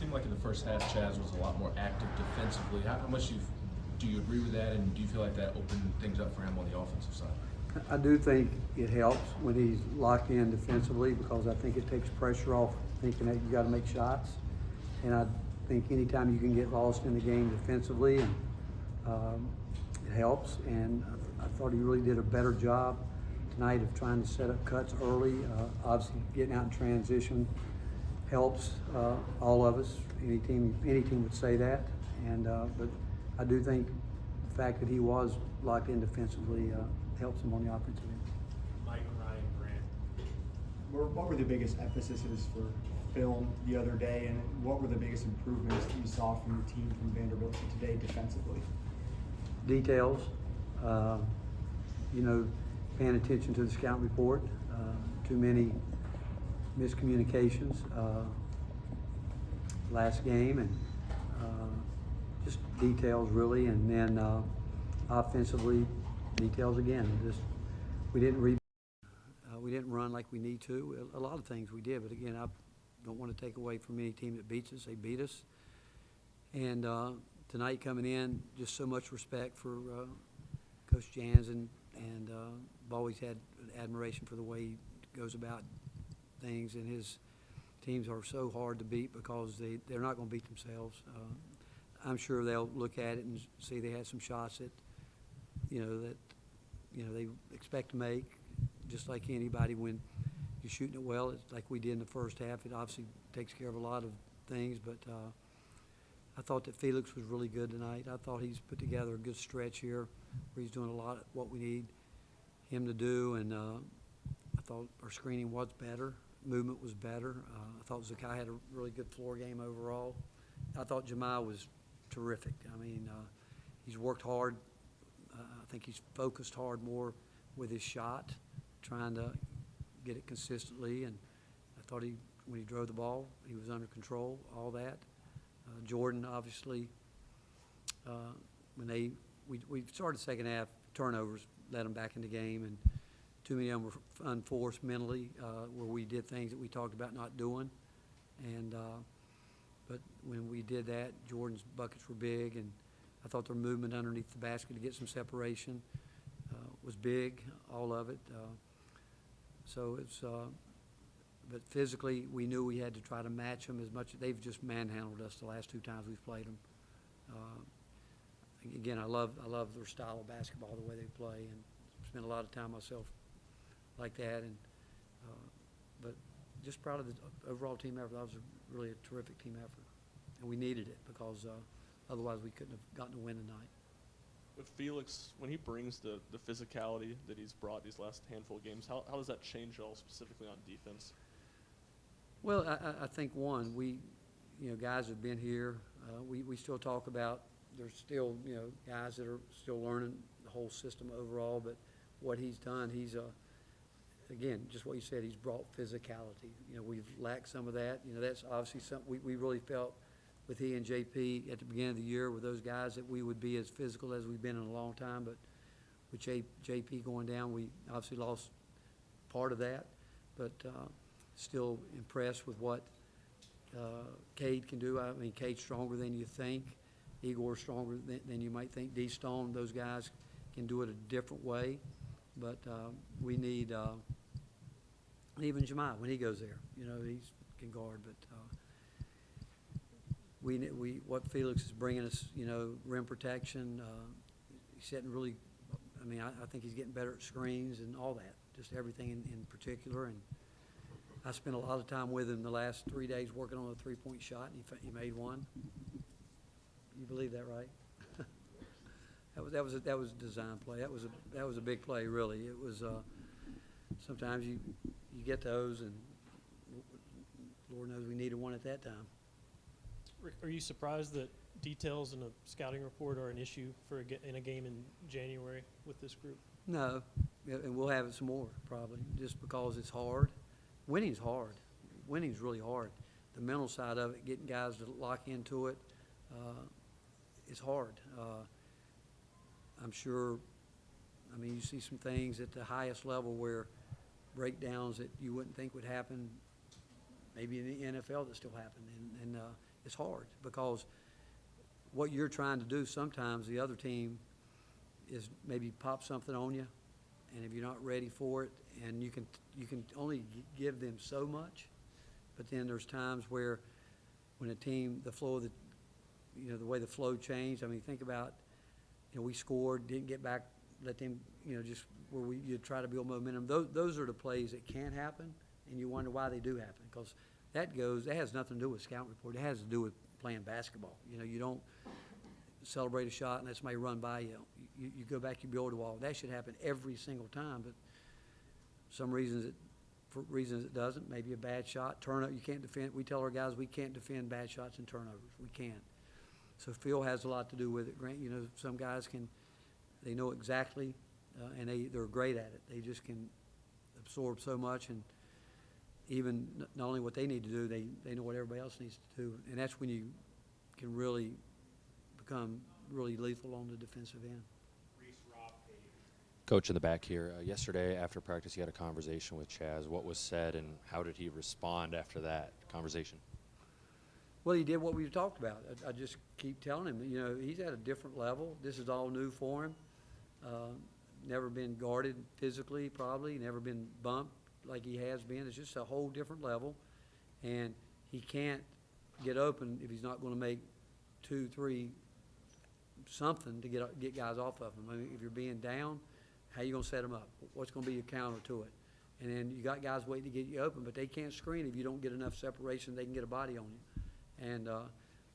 seemed like in the first half, Chaz was a lot more active defensively. How much do you agree with that, and do you feel like that opened things up for him on the offensive side? I do think it helps when he's locked in defensively, because I think it takes pressure off thinking that you got to make shots. And I think anytime you can get lost in the game defensively, and it helps. And I thought he really did a better job tonight of trying to set up cuts early. Obviously, getting out in transition helps all of us. Any team would say that. And but I do think the fact that he was locked in defensively helps him on the offensive end. Mike, Ryan, Grant. What were the biggest emphases for film the other day, and what were the biggest improvements that you saw from your team from Vanderbilt today defensively? Details, paying attention to the scout report. Too many miscommunications last game, and just details really. And then offensively, details again. We didn't run like we need to. A lot of things we did, but again, I don't want to take away from any team that beats us. They beat us. And tonight coming in, just so much respect for Coach Jansen, and I've always had admiration for the way he goes about things, and his teams are so hard to beat because they're not going to beat themselves. I'm sure they'll look at it and see they had some shots that they expect to make, just like anybody. When you're shooting it well, it's like we did in the first half. It obviously takes care of a lot of things, but I thought that Felix was really good tonight. I thought he's put together a good stretch here where he's doing a lot of what we need him to do, and I thought our screening was better, movement was better. I thought Zakai had a really good floor game overall. I thought Jamal was terrific. I mean, he's worked hard. I think he's focused hard more with his shot, trying to get it consistently, and I thought when he drove the ball, he was under control, all that. Jordan, obviously, when we started the second half, turnovers led them back in the game, and too many of them were unforced mentally, where we did things that we talked about not doing. And but when we did that, Jordan's buckets were big, and I thought their movement underneath the basket to get some separation was big, all of it. So it's but physically, we knew we had to try to match them as much. They've just manhandled us the last two times we've played them. Again, I love their style of basketball, the way they play, and spent a lot of time myself like that. And but just proud of the overall team effort. That was really a terrific team effort, and we needed it because otherwise we couldn't have gotten a win tonight. With Felix, when he brings the physicality that he's brought these last handful of games, how does that change at all specifically on defense? Well, I think guys have been here. We still talk about there's still guys that are still learning the whole system overall. But what he's done, he's again, just what you said, he's brought physicality. We've lacked some of that. That's obviously something we really felt with he and JP at the beginning of the year with those guys, that we would be as physical as we've been in a long time. But with JP going down, we obviously lost part of that. But still impressed with what Cade can do. I mean, Cade's stronger than you think. Igor's stronger than you might think. D. Stone, those guys can do it a different way. But we need even Jamal when he goes there. He can guard. But what Felix is bringing us, rim protection. He's setting really. I mean, I think he's getting better at screens and all that. Just everything in particular. And I spent a lot of time with him the last 3 days working on a three-point shot, and he made one. You believe that, right? that was a design play. That was a big play, really. It was. Sometimes you get those, and Lord knows we needed one at that time. Are you surprised that details in a scouting report are an issue in a game in January with this group? No, and we'll have it some more probably, just because it's hard. Winning's hard. Winning's really hard. The mental side of it, getting guys to lock into it, is hard. I'm sure, you see some things at the highest level where breakdowns that you wouldn't think would happen maybe in the NFL that still happen, and it's hard because what you're trying to do sometimes the other team is maybe pop something on you, and if you're not ready for it, and you can only give them so much, but then there's times where when a team, the flow of the, the way the flow changed. I mean, think about, we scored, didn't get back, let them, just where you try to build momentum. Those are the plays that can happen, and you wonder why they do happen, because that has nothing to do with scouting report. It has to do with playing basketball. You don't celebrate a shot and let somebody run by you. You go back, you build a wall. That should happen every single time, but for reasons it doesn't. Maybe a bad shot, turnover. You can't defend. We tell our guys we can't defend bad shots and turnovers. We can't. So feel has a lot to do with it. Grant, some guys they know exactly, and they're great at it. They just can absorb so much, and even not only what they need to do, they know what everybody else needs to do, and that's when you can really become really lethal on the defensive end. Coach in the back here, yesterday after practice you had a conversation with Chaz. What was said and how did he respond after that conversation? Well, he did what we talked about. I just keep telling him, he's at a different level. This is all new for him. Never been guarded physically, probably, never been bumped like he has been. It's just a whole different level, and he can't get open if he's not going to make 2, 3, something to get guys off of him. I mean, if you're being down, how you going to set them up? What's going to be your counter to it? And then you got guys waiting to get you open, but they can't screen if you don't get enough separation. They can get a body on you, and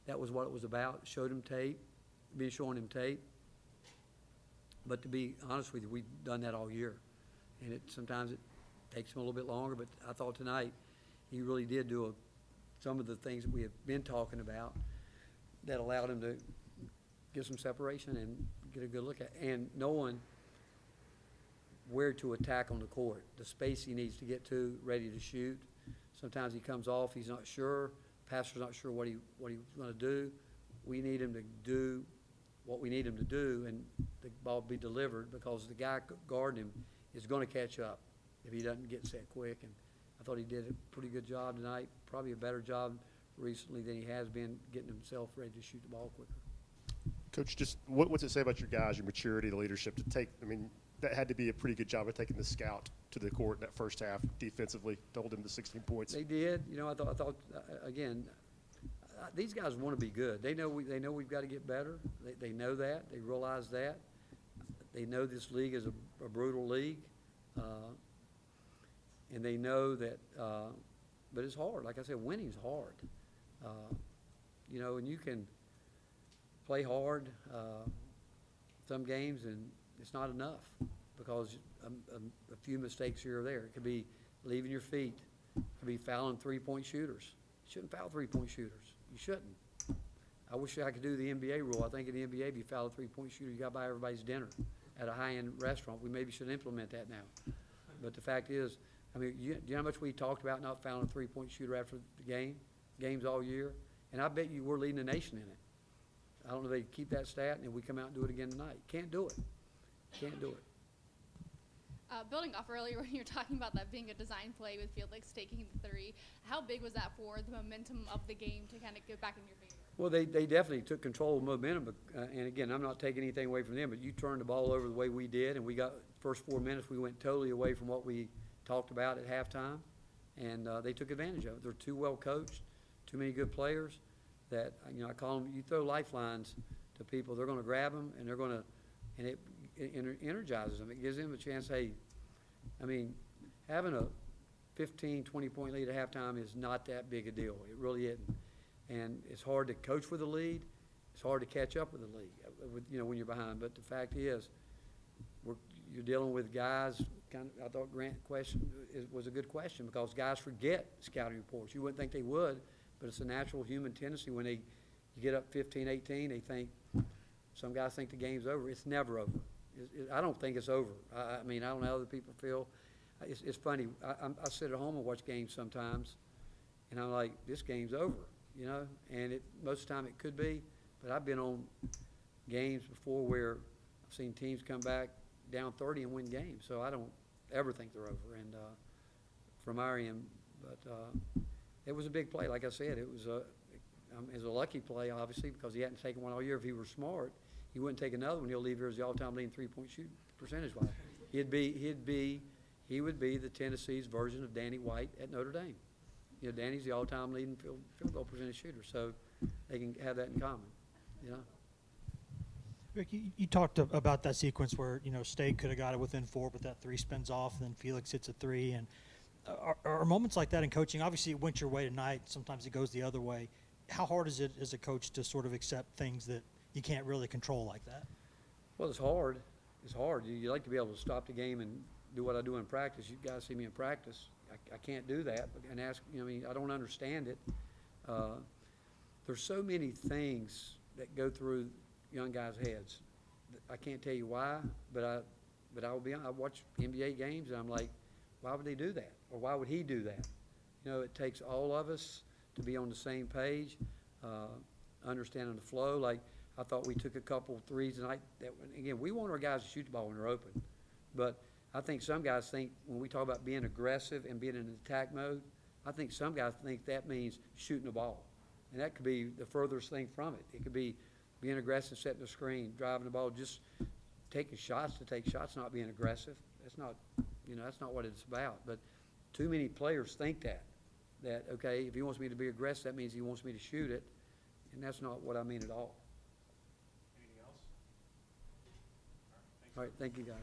that was what it was about. Showed him tape, been showing him tape. But to be honest with you, we've done that all year, and sometimes it takes him a little bit longer. But I thought tonight he really did do some of the things that we have been talking about that allowed him to get some separation and get a good look at, and knowing where to attack on the court, the space he needs to get to, ready to shoot. Sometimes he comes off, he's not sure. Pastor's not sure what he's going to do. We need him to do what we need him to do, and the ball be delivered, because the guy guarding him is going to catch up if he doesn't get set quick. And I thought he did a pretty good job tonight, probably a better job recently than he has been getting himself ready to shoot the ball quicker. Coach, just what's it say about your guys, your maturity, the leadership to take? I mean, that had to be a pretty good job of taking the scout to the court in that first half defensively to hold him to 16 points. They did. I thought again, these guys want to be good. They know we've got to get better. They know that. They realize that. They know this league is a brutal league, and they know that. But it's hard. Like I said, winning's hard. And you can play hard some games, and it's not enough, because a few mistakes here or there. It could be leaving your feet. It could be fouling three-point shooters. You shouldn't foul three-point shooters. You shouldn't. I wish I could do the NBA rule. I think in the NBA, if you foul a three-point shooter, you got to buy everybody's dinner at a high-end restaurant. We maybe should implement that now. But the fact is, do you know how much we talked about not fouling a three-point shooter after the games all year? And I bet you we're leading the nation in it. I don't know if they keep that stat, and we come out and do it again tonight. Can't do it. Can't do it. Building off earlier when you were talking about that being a design play with Felix taking the three, how big was that for the momentum of the game to kind of get back in your favor? Well, they definitely took control of momentum. But, and again, I'm not taking anything away from them, but you turned the ball over the way we did, and we got first 4 minutes, we went totally away from what we talked about at halftime, and they took advantage of it. They're too well coached, too many good players that, I call them, you throw lifelines to people, they're going to grab them, and they're going to, and it energizes them. It gives them a chance. Hey, having a 15, 20-point lead at halftime is not that big a deal. It really isn't. And it's hard to coach with a lead. It's hard to catch up with the lead, when you're behind. But the fact is, you're dealing with guys. I thought Grant's question was a good question, because guys forget scouting reports. You wouldn't think they would, but it's a natural human tendency when you get up 15, 18, they think, some guys think the game's over. It's never over. I don't think it's over. I don't know how other people feel. It's funny. I sit at home and watch games sometimes, and I'm like, this game's over, And most of the time it could be, but I've been on games before where I've seen teams come back down 30 and win games. So I don't ever think they're over. And from our end, but It was a big play. Like I said, it was a lucky play, obviously, because he hadn't taken one all year. If he were smart, he wouldn't take another one. He'll leave here as the all-time leading three-point shooting percentage-wise. He would be the Tennessee's version of Danny White at Notre Dame. You know, Danny's the all-time leading field goal percentage shooter, so they can have that in common, you know. Rick, you talked about that sequence where, you know, State could have got it within 4, but that 3 spins off, and then Felix hits a 3. And are moments like that in coaching? Obviously, it went your way tonight. Sometimes it goes the other way. How hard is it as a coach to sort of accept things that you can't really control like that? Well, it's hard. It's hard. You like to be able to stop the game and do what I do in practice. You guys see me in practice. I can't do that. And ask, you know, I mean, I don't understand it. There's so many things that go through young guys' heads. I can't tell you why, but I watch NBA games and I'm like, why would they do that? Or why would he do that? You know, it takes all of us to be on the same page, understanding the flow. Like, I thought we took a couple threes tonight. Again, we want our guys to shoot the ball when they're open. But I think some guys think when we talk about being aggressive and being in an attack mode, I think some guys think that means shooting the ball. And that could be the furthest thing from it. It could be being aggressive, setting the screen, driving the ball, just taking shots to take shots, not being aggressive. That's not, you know, that's not what it's about. But too many players think that, okay, if he wants me to be aggressive, that means he wants me to shoot it. And that's not what I mean at all. Anything else? All right, thank you, guys.